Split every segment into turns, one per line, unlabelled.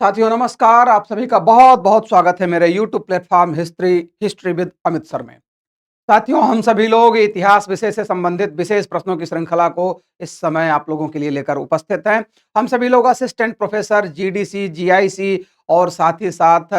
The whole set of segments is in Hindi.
साथियों नमस्कार। आप सभी का बहुत बहुत स्वागत है मेरे YouTube platform history with Amit sir में। साथियों, हम सभी लोग इतिहास विषय से संबंधित विशेष प्रश्नों की श्रृंखला को इस समय आप लोगों के लिए लेकर उपस्थित हैं। हम सभी लोग असिस्टेंट प्रोफेसर जीडीसी, जीआईसी और साथ ही साथ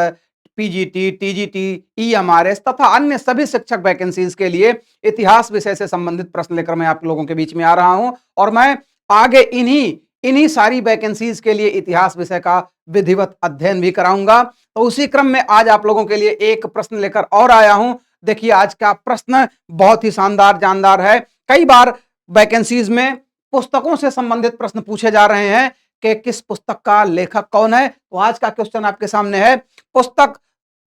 पीजीटी, टीजीटी, ईएमआरएस तथा अन्य सभी शिक्षक वैकेंसीज के लिए इतिहास विषय से संबंधित प्रश्न लेकर मैं आप लोगों के बीच में आ रहा हूं और मैं आगे इन्हीं इन्हीं सारी वैकेंसीज के लिए इतिहास विषय का विधिवत अध्ययन भी कराऊंगा। तो उसी क्रम में आज आप लोगों के लिए एक प्रश्न लेकर और आया हूं। देखिए, आज का प्रश्न बहुत ही शानदार जानदार है। कई बार वैकेंसीज में पुस्तकों से संबंधित प्रश्न पूछे जा रहे हैं कि किस पुस्तक का लेखक कौन है। तो आज का क्वेश्चन आपके सामने है, पुस्तक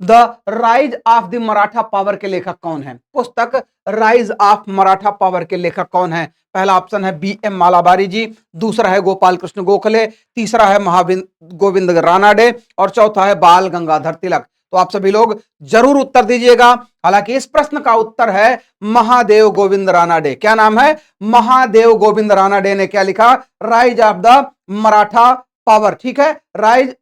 the rise of the Maratha power के लेखक कौन है। पुस्तक राइज ऑफ मराठा पावर के लेखक कौन है। पहला ऑप्शन है बी.एम. मालाबारी जी, दूसरा है गोपाल कृष्ण गोखले, तीसरा है महाविंद गोविंद रानाडे और चौथा है बाल गंगाधर तिलक। तो आप सभी लोग जरूर उत्तर दीजिएगा। हालांकि इस प्रश्न का उत्तर है महादेव गोविंद रानाडे। क्या नाम है? महादेव गोविंद रानाडे ने क्या लिखा? Rise of the Maratha power. ठीक है, rise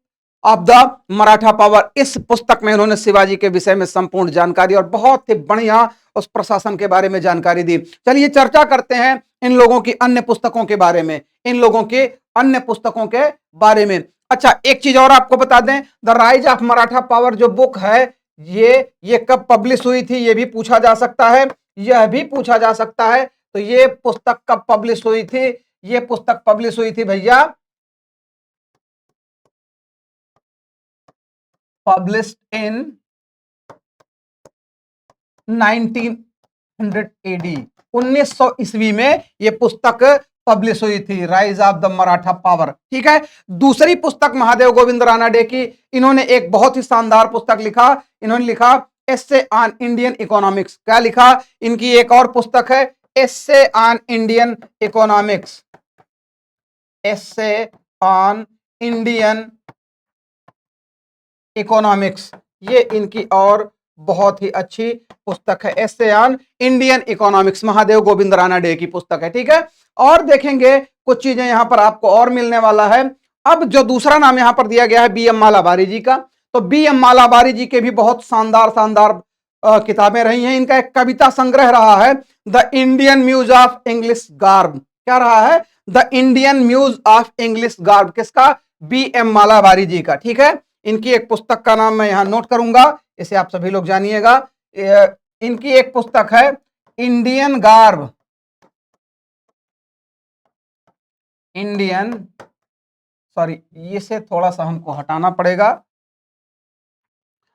of the Maratha power. इस पुस्तक में इन्होंने शिवाजी के विषय में संपूर्ण जानकारी और बहुत ही बढ़िया उस प्रशासन के बारे में जानकारी दी। चलिए चर्चा करते हैं इन लोगों की अन्य पुस्तकों के बारे में, इन लोगों के अन्य पुस्तकों के बारे में। अच्छा, एक चीज और आपको बता दें, the rise of Maratha power जो बुक है ये कब पब्लिश हुई थी, ये भी पूछा जा सकता है, यह भी पूछा जा सकता है। तो ये पुस्तक कब पब्लिश हुई थी? ये पुस्तक पब्लिश हुई थी भैया, पब्लिश्ड इन 1900 एडी, 1900 ईस्वी में यह पुस्तक पब्लिश हुई थी, rise of the Maratha power. ठीक है, दूसरी पुस्तक महादेव गोविंद रानाडे की, इन्होंने एक बहुत ही शानदार पुस्तक लिखा। इन्होंने लिखा एस्से ऑन इंडियन इकोनॉमिक्स। क्या लिखा? इनकी एक और पुस्तक है essay on Indian economics, essay on Indian economics. ये इनकी और बहुत ही अच्छी पुस्तक है, essay on Indian economics, Mahadev Govind Ranade की पुस्तक है। ठीक है, और देखेंगे कुछ चीजें यहां पर आपको और मिलने वाला है। अब जो दूसरा नाम यहां पर दिया गया है बी.एम. मालाबारी जी का, तो बी.एम. मालाबारी जी के भी बहुत शानदार शानदार किताबें रही हैं। इनका एक कविता संग्रह रहा है, the Indian muse of English garb. क्या रहा है? The Indian muse of English garb. किसका? बी.एम. मालाबारी जी का। ठीक है, इनकी एक पुस्तक का नाम मैं यहां नोट करूंगा, इसे आप सभी लोग जानिएगा। इनकी एक पुस्तक है इंडियन गार्ब, इंडियन, सॉरी इसे थोड़ा सा हमको हटाना पड़ेगा।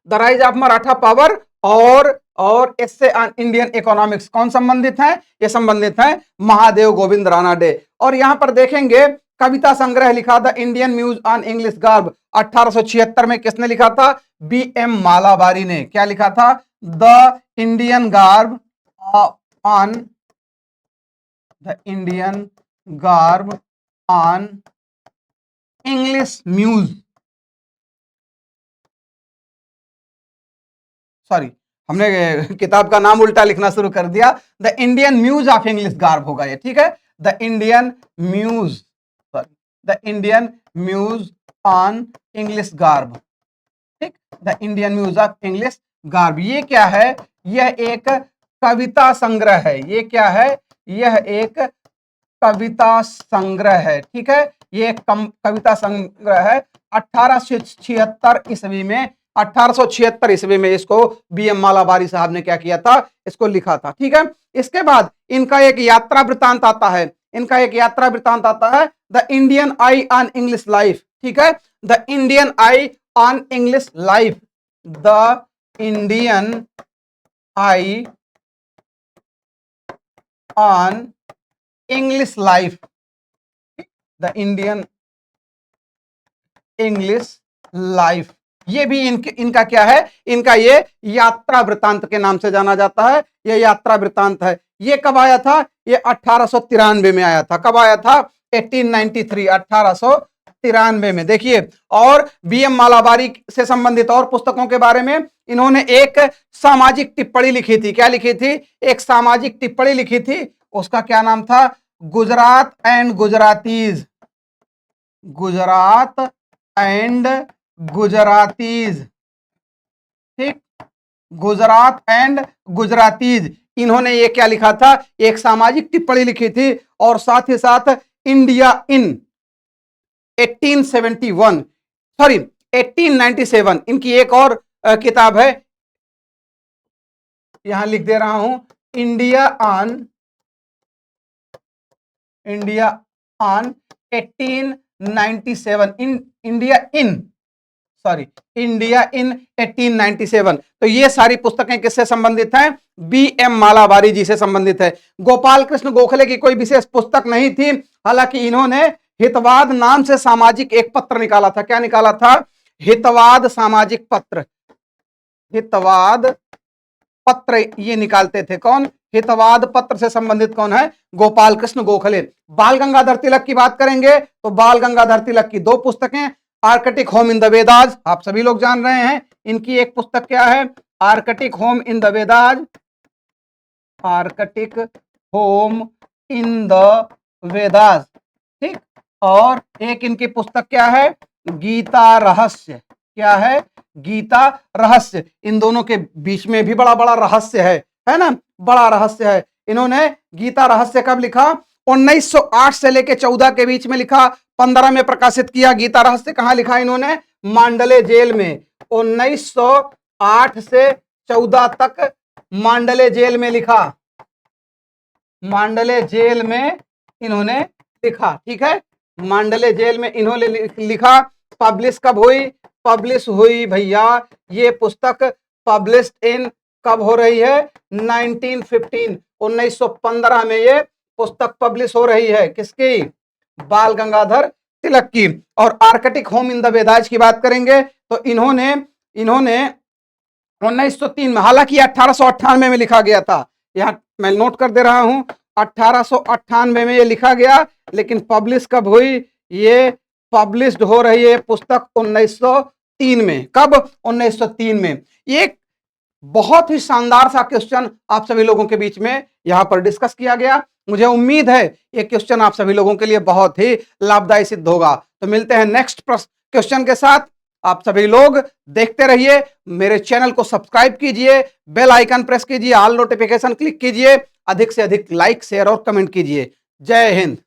The rise of Maratha power और एस्से ऑन इंडियन इकोनॉमिक्स कौन संबंधित है? ये संबंधित है महादेव गोविंद रानाडे। और यहां पर देखेंगे कविता संग्रह लिखा the Indian muse on English garb, 1876 में किसने लिखा था? बी.एम. मालाबारी ने। क्या लिखा था? The Indian garb on, the Indian garb on English muse, sorry हमने किताब का नाम उल्टा लिखना शुरू कर दिया, the Indian muse of English garb होगा ये। ठीक है, the Indian muse, sorry the Indian muse on English garb. ठीक, the Indian muse of English garb. ये क्या है? यह एक कविता संग्रह है। ये क्या है? यह एक कविता संग्रह है। ठीक है, ये एक कविता संग्रह है। 1876 ईस्वी में, 1876 ईस्वी में इसको बी.एम. मालाबारी साहब ने क्या किया था? इसको लिखा था। ठीक है, इसके बाद इनका एक यात्रा वृत्तांत आता है, इनका एक यात्रा वृत्तांत आता है, the Indian I on English life. ठीक है, the Indian I on English life, the Indian I on English life, the Indian English life. ये भी इनका क्या है? इनका ये यात्रा वृत्तांत के नाम से जाना जाता है। ये यात्रा वृत्तांत है। ये कब आया था? ये 1893 में आया था। कब आया था? 1893, 1893 में। देखिए, और बी.एम. मालाबारी से संबंधित और पुस्तकों के बारे में इन्होंने एक सामाजिक टिप्पणी लिखी थी। क्या लिखी थी? एक सामाजिक टिप्पणी लिखी थी। उसका क्या नाम था? Gujarat and Gujaratis, Gujarat and Gujaratis, ठीक, गुजरात एंड गुजरातीज। इन्होंने ये क्या लिखा था, एक सामाजिक टिप्पणी लिखी थी और साथ ही साथ इंडिया इन 1871 सॉरी 1897 इनकी एक और किताब है, यहां लिख दे रहा हूं, इंडिया ऑन 1897 इंडिया इन 1897। तो ये सारी पुस्तकें किससे संबंधित हैं, बी एम मालाबारी जी से संबंधित है। गोपाल कृष्ण गोखले की कोई विशेष पुस्तक नहीं थी, हालांकि इन्होंने हितवाद नाम से सामाजिक एक पत्र निकाला था। क्या निकाला था, हितवाद सामाजिक पत्र, हितवाद पत्र ये निकालते थे। कौन, हितवाद पत्र से संबंधित कौन है, गोपाल कृष्ण गोखले। बाल गंगाधर तिलक की बात करेंगे तो बाल गंगाधर तिलक की दो पुस्तकें, Arctic home in the Vedas, आप सभी लोग जान रहे हैं। इनकी एक पुस्तक क्या है, Arctic home in the Vedas, Arctic home in the Vedas, ठीक। और एक इनकी पुस्तक क्या है, गीता रहस्य। क्या है, गीता रहस्य। इन दोनों के बीच में भी बड़ा बड़ा रहस्य है ना, बड़ा रहस्य है। इन्होंने गीता रहस्य कब लिखा, 1908 से लेके 14 के बीच में लिखा, 15 में प्रकाशित किया। गीता रहस्य कहां लिखा इन्होंने, मांडले जेल में, 1908 से 14 तक मांडले जेल में लिखा, मांडले जेल में इन्होंने लिखा, ठीक है। मांडले जेल में इन्होंने लिखा। पब्लिश कब हुई, पब्लिश हुई भैया ये पुस्तक पब्लिश्ड इन कब हो रही है, 1915 1915 में ये पुस्तक पब्लिश हो रही है। किसकी, बाल गंगाधर तिलक की। और Arctic home in the Vedas की बात करेंगे तो इन्होंने 1903 में, हालांकि 1898 में लिखा गया था, यहां मैं नोट कर दे रहा हूं, 1898 में ये लिखा गया, लेकिन पब्लिश कब हुई, ये पब्लिश्ड हो रही है पुस्तक 1903 में। कब, 1903 में। ये बहुत ही शानदार सा क्वेश्चन आप सभी लोगों के बीच में यहां पर डिस्कस किया गया। मुझे उम्मीद है ये क्वेश्चन आप सभी लोगों के लिए बहुत ही लाभदायी सिद्ध होगा। तो मिलते हैं नेक्स्ट क्वेश्चन के साथ। आप सभी लोग देखते रहिए, मेरे चैनल को सब्सक्राइब कीजिए, बेल आइकन प्रेस कीजिए, ऑल नोटिफिकेशन क्लिक कीजिए, अधिक से अधिक लाइक शेयर और कमेंट कीजिए। जय हिंद।